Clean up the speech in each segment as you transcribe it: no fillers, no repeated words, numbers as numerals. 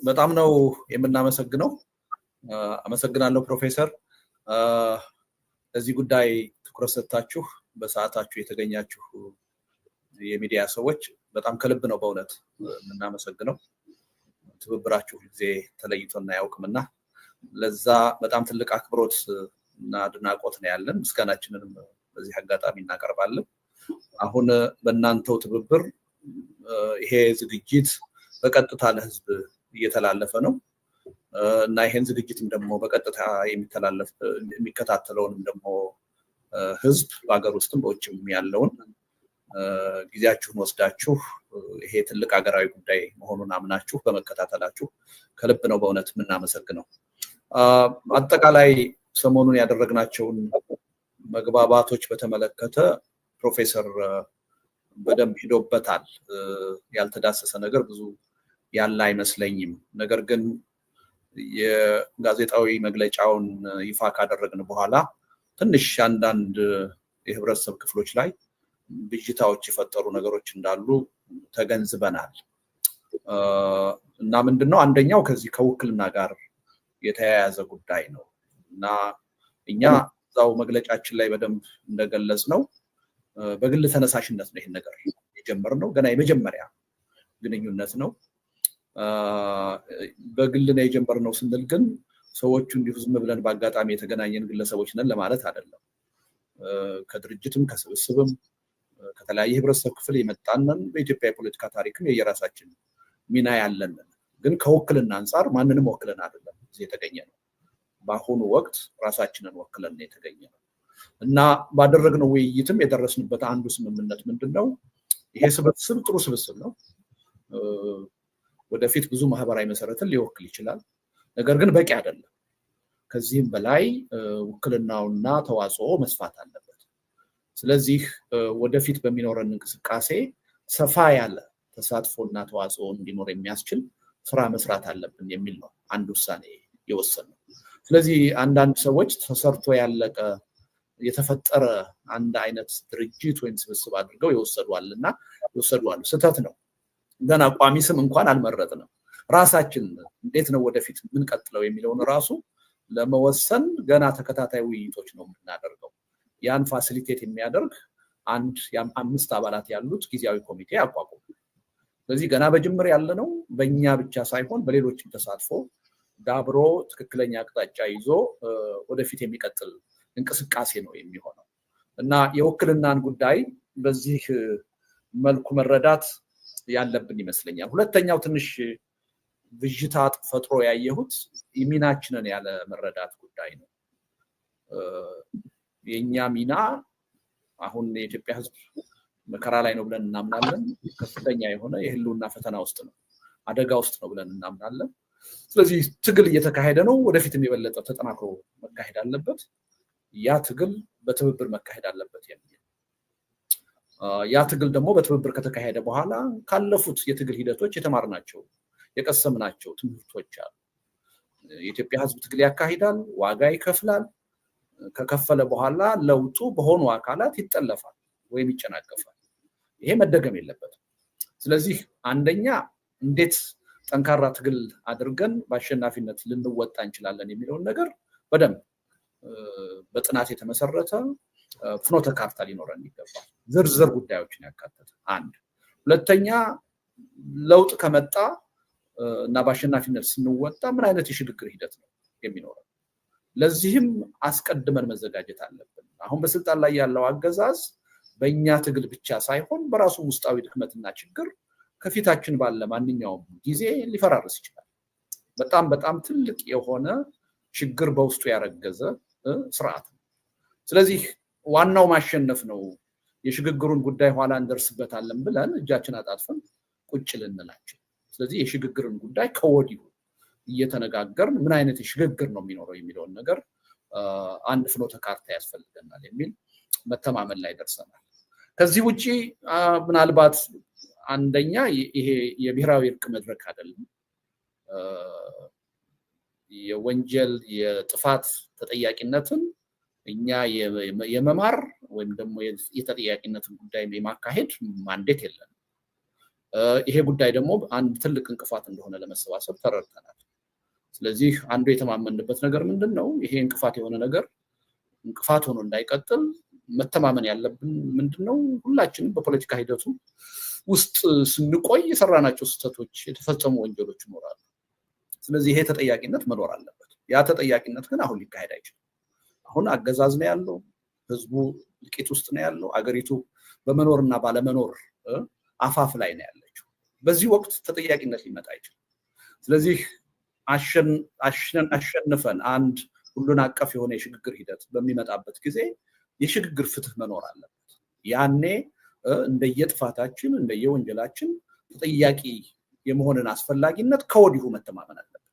በጣም ነው የምናመሰግነው። አመሰግናለሁ ፕሮፌሰር። እዚህ ጉዳይ ትኩረት ሰጥታችሁ በሰዓታችሁ የተገኛችሁ የሚዲያ ሰዎች በጣም ከልብ ነው በእውነት የምናመሰግነው። ትብብራችሁ ጊዜ ተለይቶና ያውቅምና ለዛ በጣም ትልቅ አክብሮት እና አድናቆት ነው ያለን። ምስጋናችንንም በዚህ አጋጣሚ እናቀርባለን። አሁን በእናንተው ትብብር ይሄ ዝግጅት በቀጥታ ለህዝብ እየተላለፈ ነው እና ይሄን ዝግጅትም ደግሞ በቀጥታ የሚከታተለውንም ደግሞ ህዝብ በአገር ውስጥም በውጭም ያለውን ጊዜያችሁን ወስዳችሁ ይሄ ትልቅ ሀገራዊ ጉዳይ መሆኑን አምናችሁ በመከታተላችሁ ከልብ ነው በእውነት የምናመሰግነው። አጠቃላይ ሰሞኑን ያደረግናቸውን መግባባቶች በተመለከተ ፕሮፌሰር በደንብ ሄዶበታል። ያልተዳሰሰ ነገር ብዙ ያለ አይመስለኝም። ነገር ግን የጋዜጣዊ መግለጫውን ይፋ ካደረግን በኋላ ትንሽ አንዳንድ የህብረተሰብ ክፍሎች ላይ ብዥታዎች የፈጠሩ ነገሮች እንዳሉ ተገንዝበናል እና ምንድነው አንደኛው ከዚህ ከውክልና ጋር የተያያዘ ጉዳይ ነው እና እኛ እዛው መግለጫችን ላይ በደንብ እንደገለጽ ነው በግል ተነሳሽነት ነው ይሄን ነገር የጀመርነው። ገና የመጀመሪያ ግንኙነት ነው። በግል ነው የጀመርነው ስንል ግን ሰዎቹ እንዲሁ ዝም ብለን በአጋጣሚ የተገናኘን ግለሰቦች ነን ለማለት አይደለም። ከድርጅትም ከስብስብም ከተለያየ ህብረተሰብ ክፍል የመጣንን በኢትዮጵያ የፖለቲካ ታሪክም የየራሳችን ሚና ያለን ግን ከውክልና አንጻር ማንንም ወክለን አይደለም እዚህ የተገኘ ነው። በአሁኑ ወቅት ራሳችንን ወክለን ነው የተገኘ ነው እና ባደረግነው ውይይትም የደረስንበት አንዱ ስምምነት ምንድነው ይሄ ስብስብ ጥሩ ስብስብ ነው። ወደፊት ብዙ ማህበራዊ መሰረትን ሊወክል ይችላል። ነገር ግን በቂ አይደለም። ከዚህም በላይ ውክልናውና ተዋጽኦ መስፋት አለበት። ስለዚህ ወደፊት በሚኖረን እንቅስቃሴ ሰፋ ያለ ተሳትፎና ተዋጽኦ እንዲኖር የሚያስችል ስራ መስራት አለብን የሚል ነው አንድ ውሳኔ የወሰነው። ስለዚህ አንዳንድ ሰዎች ተሰርቶ ያለቀ የተፈጠረ አንድ አይነት ድርጅት ወይም ስብስብ አድርገው ይወሰዷልና ስህተት ነው። ገና ቋሚ ስም እንኳን አልመረጥንም። ራሳችን እንዴት ነው ወደፊት ምን ቀጥለው የሚለውን ራሱ ለመወሰን ገና ተከታታይ ውይይቶች ነው የምናደርገው። ያን ፋሲሊቴት የሚያደርግ አንድ 5 አባላት ያሉት ጊዜያዊ ኮሚቴ አቋቁሙ። ስለዚህ ገና በጅምር ያለ ነው። በእኛ ብቻ ሳይሆን በሌሎችም ተሳትፎ ዳብሮ ትክክለኛ አቅጣጫ ይዞ ወደፊት የሚቀጥል እንቅስቃሴ ነው የሚሆነው እና የውክልናን ጉዳይ በዚህ መልኩ መረዳት ያለብን ይመስለኛል። ሁለተኛው ትንሽ ብዥታ ፈጥሮ ያየሁት ሚናችንን ያለ መረዳት ጉዳይ ነው። የኛ ሚና አሁን የኢትዮጵያ ህዝብ መከራ ላይ ነው ብለን እናምናለን። ከፍተኛ የሆነ የህልውና ፈተና ውስጥ ነው፣ አደጋ ውስጥ ነው ብለን እናምናለን። ስለዚህ ትግል እየተካሄደ ነው። ወደፊትም የበለጠ ተጠናክሮ መካሄድ አለበት። ያ ትግል በትብብር መካሄድ አለበት የሚል ያ ትግል ደግሞ በትብብር ከተካሄደ በኋላ ካለፉት የትግል ሂደቶች የተማርናቸው የቀሰምናቸው ትምህርቶች አሉ። የኢትዮጵያ ህዝብ ትግል ያካሂዳል፣ ዋጋ ይከፍላል። ከከፈለ በኋላ ለውጡ በሆኑ አካላት ይጠለፋል ወይም ይጨናገፋል። ይሄ መደገም የለበትም። ስለዚህ አንደኛ እንዴት ጠንካራ ትግል አድርገን በአሸናፊነት ልንወጣ እንችላለን የሚለውን ነገር በደንብ በጥናት የተመሰረተ ፍኖተ ካርታ ሊኖረን ይገባል። ዝርዝር ጉዳዮችን ያካተተ አንድ። ሁለተኛ ለውጥ ከመጣ እና በአሸናፊነት ስንወጣ ምን አይነት የሽግግር ሂደት ነው የሚኖረው? ለዚህም አስቀድመን መዘጋጀት አለብን። አሁን በስልጣን ላይ ያለው አገዛዝ በእኛ ትግል ብቻ ሳይሆን በራሱ ውስጣዊ ድክመትና ችግር ከፊታችን ባለ ማንኛውም ጊዜ ሊፈራርስ ይችላል። በጣም በጣም ትልቅ የሆነ ችግር በውስጡ ያረገዘ ስርዓት ነው። ስለዚህ ዋናው ማሸነፍ ነው። የሽግግሩን ጉዳይ ኋላ እንደርስበታለን ብለን እጃችን አጣጥፈን ቁጭ ልንላቸው። ስለዚህ የሽግግርን ጉዳይ ከወዲሁ እየተነጋገርን ምን አይነት የሽግግር ነው የሚኖረው የሚለውን ነገር አንድ ፍኖተ ካርታ ያስፈልገናል የሚል መተማመን ላይ ደርሰናል። ከዚህ ውጪ ምናልባት አንደኛ ይሄ የብሔራዊ እርቅ መድረክ አይደለም። የወንጀል የጥፋት ተጠያቂነትን እኛ የመማር ወይም ደግሞ የተጠያቂነትን ጉዳይ የማካሄድ ማንዴት የለም። ይሄ ጉዳይ ደግሞ አንድ ትልቅ እንቅፋት እንደሆነ ለመሰባሰብ ተረድተናል። ስለዚህ አንዱ የተማመንበት ነገር ምንድነው? ይሄ እንቅፋት የሆነ ነገር እንቅፋት ሆኖ እንዳይቀጥል መተማመን ያለብን ምንድነው? ሁላችንም በፖለቲካ ሂደቱ ውስጥ ስንቆይ የሰራናቸው ስህተቶች፣ የተፈጸሙ ወንጀሎች ይኖራሉ። ስለዚህ ይሄ ተጠያቂነት መኖር አለበት። ያ ተጠያቂነት ግን አሁን ሊካሄድ አይችልም። አሁን አገዛዝ ነው ያለው፣ ህዝቡ ልቂት ውስጥ ነው ያለው፣ አገሪቱ በመኖርና ባለመኖር አፋፍ ላይ ነው ያለችው። በዚህ ወቅት ተጠያቂነት ሊመጣ አይችልም። ስለዚህ አሸንፈን አንድ ሁሉን አቀፍ የሆነ የሽግግር ሂደት በሚመጣበት ጊዜ የሽግግር ፍትህ መኖር አለበት። ያኔ እንደየጥፋታችን እንደየወንጀላችን ተጠያቂ የመሆንን አስፈላጊነት ከወዲሁ መተማመን አለበት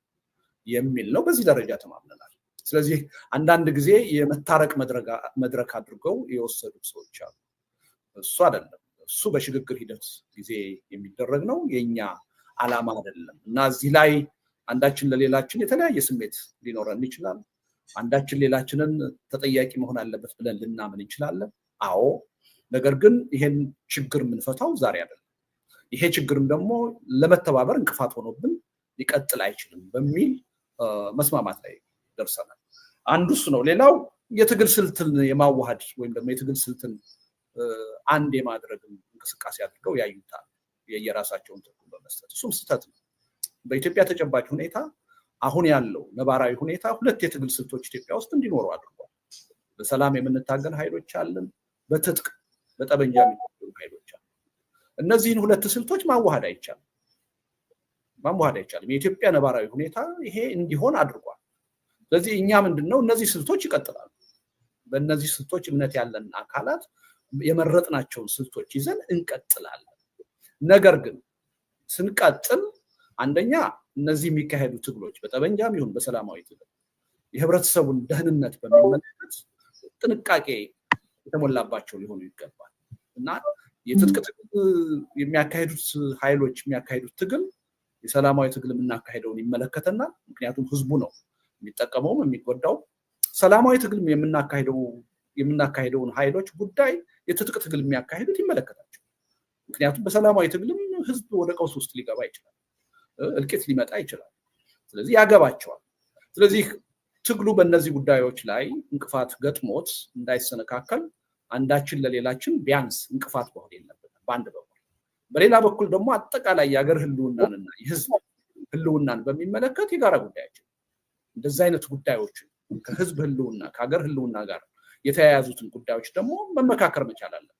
የሚል ነው። በዚህ ደረጃ ተማምነናል። ስለዚህ አንዳንድ ጊዜ የመታረቅ መድረክ አድርገው የወሰዱት ሰዎች አሉ። እሱ አይደለም። እሱ በሽግግር ሂደት ጊዜ የሚደረግ ነው፣ የኛ ዓላማ አይደለም እና እዚህ ላይ አንዳችን ለሌላችን የተለያየ ስሜት ሊኖረን ይችላል። አንዳችን ሌላችንን ተጠያቂ መሆን አለበት ብለን ልናምን እንችላለን። አዎ፣ ነገር ግን ይሄን ችግር የምንፈታው ዛሬ አይደለም። ይሄ ችግርም ደግሞ ለመተባበር እንቅፋት ሆኖብን ሊቀጥል አይችልም በሚል መስማማት ላይ ደርሰናል። አንዱ እሱ ነው። ሌላው የትግል ስልትን የማዋሃድ ወይም ደግሞ የትግል ስልትን አንድ የማድረግ እንቅስቃሴ አድርገው ያዩታል የየራሳቸውን ትርጉም በመስጠት። እሱም ስህተት ነው። በኢትዮጵያ ተጨባጭ ሁኔታ አሁን ያለው ነባራዊ ሁኔታ ሁለት የትግል ስልቶች ኢትዮጵያ ውስጥ እንዲኖሩ አድርጓል። በሰላም የምንታገል ኃይሎች አለን፣ በትጥቅ በጠበንጃ የሚታገሉ ኃይሎች አሉ። እነዚህን ሁለት ስልቶች ማዋሃድ አይቻልም። የኢትዮጵያ ነባራዊ ሁኔታ ይሄ እንዲሆን አድርጓል። ስለዚህ እኛ ምንድነው እነዚህ ስልቶች ይቀጥላሉ። በእነዚህ ስልቶች እምነት ያለን አካላት የመረጥናቸውን ስልቶች ይዘን እንቀጥላለን። ነገር ግን ስንቀጥል አንደኛ እነዚህ የሚካሄዱ ትግሎች በጠበንጃም ይሁን በሰላማዊ ትግል የህብረተሰቡን ደህንነት በሚመለከት ጥንቃቄ የተሞላባቸው ሊሆኑ ይገባል እና የትጥቅ ትግል የሚያካሄዱት ኃይሎች የሚያካሄዱት ትግል የሰላማዊ ትግል የምናካሄደውን ይመለከተናል። ምክንያቱም ህዝቡ ነው የሚጠቀመውም የሚጎዳው። ሰላማዊ ትግል የምናካሄደውን ኃይሎች ጉዳይ የትጥቅ ትግል የሚያካሄዱት ይመለከታቸው። ምክንያቱም በሰላማዊ ትግልም ህዝብ ወደ ቀውስ ውስጥ ሊገባ ይችላል፣ እልቂት ሊመጣ ይችላል። ስለዚህ ያገባቸዋል። ስለዚህ ትግሉ በእነዚህ ጉዳዮች ላይ እንቅፋት ገጥሞት እንዳይሰነካከል አንዳችን ለሌላችን ቢያንስ እንቅፋት መሆን የለብንም በአንድ በኩል። በሌላ በኩል ደግሞ አጠቃላይ የሀገር ህልውናንና የህዝብ ህልውናን በሚመለከት የጋራ ጉዳያችን እንደዚህ አይነት ጉዳዮች ከህዝብ ህልውና ከሀገር ህልውና ጋር የተያያዙትን ጉዳዮች ደግሞ መመካከር መቻል አለብን።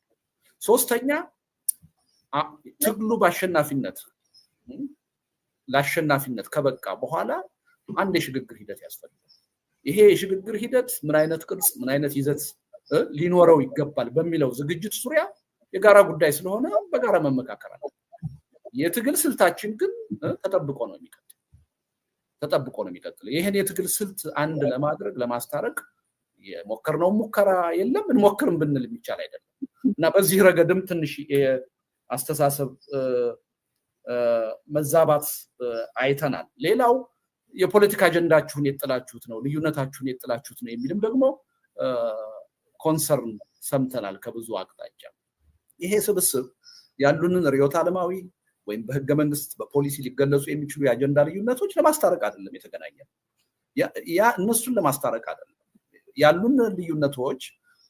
ሶስተኛ ትግሉ ለአሸናፊነት ከበቃ በኋላ አንድ የሽግግር ሂደት ያስፈልጋል። ይሄ የሽግግር ሂደት ምን አይነት ቅርጽ ምን አይነት ይዘት ሊኖረው ይገባል በሚለው ዝግጅት ዙሪያ የጋራ ጉዳይ ስለሆነ በጋራ መመካከር አለብን። የትግል ስልታችን ግን ተጠብቆ ነው የሚቀጥለው። ይሄን የትግል ስልት አንድ ለማድረግ ለማስታረቅ የሞከርነው ሙከራ የለም፣ እንሞክርም ብንል የሚቻል አይደለም እና በዚህ ረገድም ትንሽ አስተሳሰብ መዛባት ሰምተናል። ሌላው የፖለቲካ አጀንዳችሁን የጥላችሁት ነው፣ ልዩነታችሁን የጥላችሁት ነው የሚልም ደግሞ ኮንሰርን ሰምተናል ከብዙ አቅጣጫ። ይሄ ስብስብ ያሉንን ርዕዮተ ዓለማዊ ወይም በህገ መንግስት በፖሊሲ ሊገለጹ የሚችሉ የአጀንዳ ልዩነቶች ለማስታረቅ አይደለም የተገናኘው። እነሱን ለማስታረቅ አይደለም። ያሉን ልዩነቶች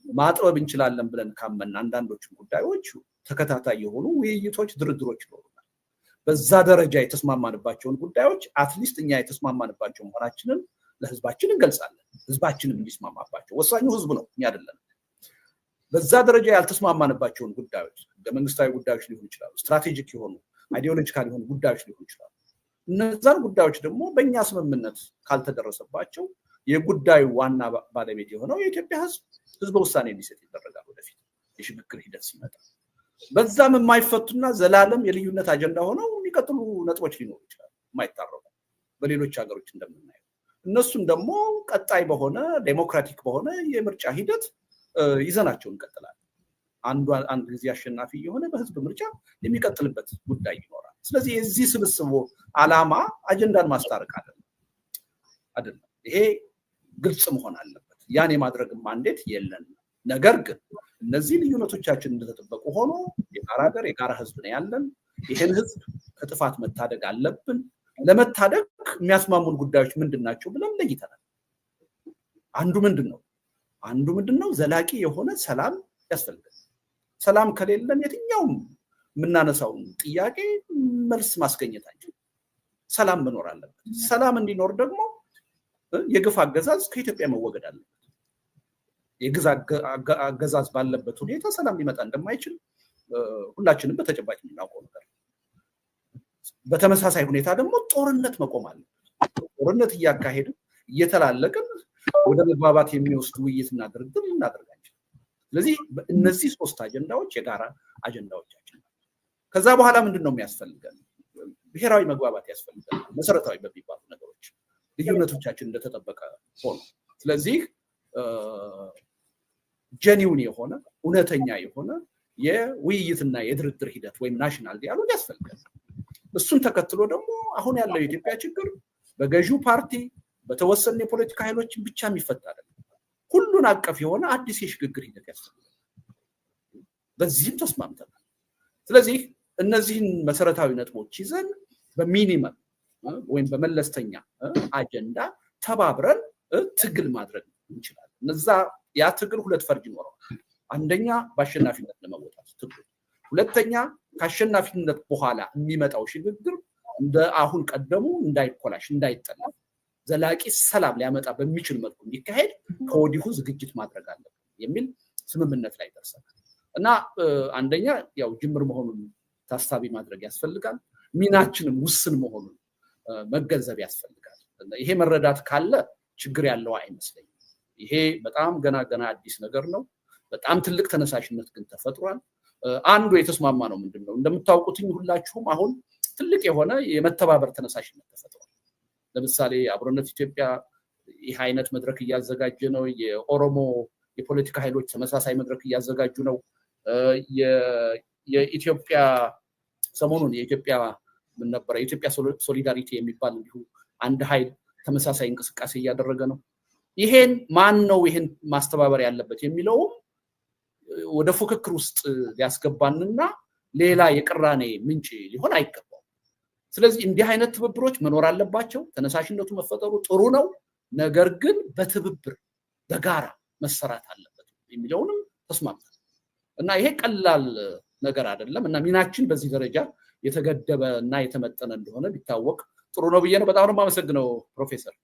ማጥበብ እንችላለን ብለን ካመን አንዳንዶቹን ጉዳዮች ተከታታይ የሆኑ ውይይቶች፣ ድርድሮች ይኖሩናል። በዛ ደረጃ የተስማማንባቸውን ጉዳዮች አትሊስት እኛ የተስማማንባቸው መሆናችንን ለህዝባችን እንገልጻለን። ህዝባችንም እንዲስማማባቸው። ወሳኙ ህዝብ ነው፣ እኛ አይደለም። በዛ ደረጃ ያልተስማማንባቸውን ጉዳዮች ህገ መንግስታዊ ጉዳዮች ሊሆኑ ይችላሉ፣ ስትራቴጂክ የሆኑ አይዲዮሎጂካል የሆኑ ጉዳዮች ሊሆኑ ይችላሉ። እነዛን ጉዳዮች ደግሞ በእኛ ስምምነት ካልተደረሰባቸው የጉዳዩ ዋና ባለቤት የሆነው የኢትዮጵያ ህዝበ ውሳኔ እንዲሰጥ ይደረጋል። ወደፊት የሽግግር ሂደት ሲመጣ በዛም የማይፈቱና ዘላለም የልዩነት አጀንዳ ሆነው የሚቀጥሉ ነጥቦች ሊኖሩ ይችላሉ፣ የማይታረቁ በሌሎች ሀገሮች እንደምናየው። እነሱም ደግሞ ቀጣይ በሆነ ዴሞክራቲክ በሆነ የምርጫ ሂደት ይዘናቸው እንቀጥላለን። አንድ ጊዜ አሸናፊ የሆነ በህዝብ ምርጫ የሚቀጥልበት ጉዳይ ይኖራል። ስለዚህ የዚህ ስብስቡ ዓላማ አጀንዳን ማስታረቅ አይደለም። ይሄ ግልጽ መሆን አለበት። ያን የማድረግ ማንዴት የለንም። ነገር ግን እነዚህ ልዩነቶቻችን እንደተጠበቁ ሆኖ የጋራ ሀገር የጋራ ህዝብ ነው ያለን። ይሄን ህዝብ ከጥፋት መታደግ አለብን። ለመታደግ የሚያስማሙን ጉዳዮች ምንድናቸው ብለን ለይተናል። አንዱ ምንድነው ዘላቂ የሆነ ሰላም ያስፈልጋል። ሰላም ከሌለን የትኛውም የምናነሳውን ጥያቄ መልስ ማስገኘት አንችልም። ሰላም መኖር አለበት። ሰላም እንዲኖር ደግሞ የግፍ አገዛዝ ከኢትዮጵያ መወገድ አለበት። የግፍ አገዛዝ ባለበት ሁኔታ ሰላም ሊመጣ እንደማይችል ሁላችንም በተጨባጭ የምናውቀው ነገር። በተመሳሳይ ሁኔታ ደግሞ ጦርነት መቆም አለበት። ጦርነት እያካሄድን እየተላለቅን ወደ መግባባት የሚወስድ ውይይትና ድርድር እናደርጋለን። ስለዚህ እነዚህ ሶስት አጀንዳዎች የጋራ አጀንዳዎቻችን። ከዛ በኋላ ምንድነው የሚያስፈልገን? ብሔራዊ መግባባት ያስፈልጋል። መሰረታዊ በሚባሉ ነገሮች ልዩነቶቻችን እንደተጠበቀ ሆኖ ስለዚህ ጀኒውን የሆነ እውነተኛ የሆነ የውይይትና የድርድር ሂደት ወይም ናሽናል ዲያሎግ ያስፈልጋል። እሱን ተከትሎ ደግሞ አሁን ያለው የኢትዮጵያ ችግር በገዢው ፓርቲ በተወሰኑ የፖለቲካ ኃይሎች ብቻ የሚፈታ አይደለም። ሁሉን አቀፍ የሆነ አዲስ የሽግግር ሂደት ያስፈልጋል። በዚህም ተስማምተናል። ስለዚህ እነዚህን መሰረታዊ ነጥቦች ይዘን በሚኒመም ወይም በመለስተኛ አጀንዳ ተባብረን ትግል ማድረግ እንችላለን። እነዛ ያ ትግል ሁለት ፈርጅ ይኖረዋል። አንደኛ በአሸናፊነት ለመወጣት ትግል፣ ሁለተኛ ከአሸናፊነት በኋላ የሚመጣው ሽግግር እንደ አሁን ቀደሙ እንዳይኮላሽ እንዳይጠለፍ ዘላቂ ሰላም ሊያመጣ በሚችል መልኩ እንዲካሄድ ከወዲሁ ዝግጅት ማድረግ አለብን የሚል ስምምነት ላይ ደርሰናል እና አንደኛ ያው ጅምር መሆኑን ታሳቢ ማድረግ ያስፈልጋል። ሚናችንም ውስን መሆኑን መገንዘብ ያስፈልጋል። ይሄ መረዳት ካለ ችግር ያለው አይመስለኝም። ይሄ በጣም ገና አዲስ ነገር ነው። በጣም ትልቅ ተነሳሽነት ግን ተፈጥሯል። አንዱ የተስማማ ነው ምንድነው እንደምታውቁትኝ ሁላችሁም አሁን ትልቅ የሆነ የመተባበር ተነሳሽነት ተፈጥሯል። ለምሳሌ አብሮነት ኢትዮጵያ ይህ አይነት መድረክ እያዘጋጀ ነው። የኦሮሞ የፖለቲካ ኃይሎች ተመሳሳይ መድረክ እያዘጋጁ ነው። የኢትዮጵያ ሰሞኑን የኢትዮጵያ ምን ነበር የኢትዮጵያ ሶሊዳሪቲ የሚባል እንዲሁ አንድ ኃይል ተመሳሳይ እንቅስቃሴ እያደረገ ነው። ይሄን ማን ነው ይሄን ማስተባበር ያለበት የሚለው ወደ ፉክክር ውስጥ ሊያስገባንና ሌላ የቅራኔ ምንጭ ሊሆን አይገባም። ስለዚህ እንዲህ አይነት ትብብሮች መኖር አለባቸው። ተነሳሽነቱ መፈጠሩ ጥሩ ነው። ነገር ግን በትብብር በጋራ መሰራት አለበት የሚለውንም ተስማምተናል እና ይሄ ቀላል ነገር አይደለም እና ሚናችን በዚህ ደረጃ የተገደበ እና የተመጠነ እንደሆነ ቢታወቅ ጥሩ ነው ብዬ ነው። በጣም ነው የማመሰግነው ፕሮፌሰር።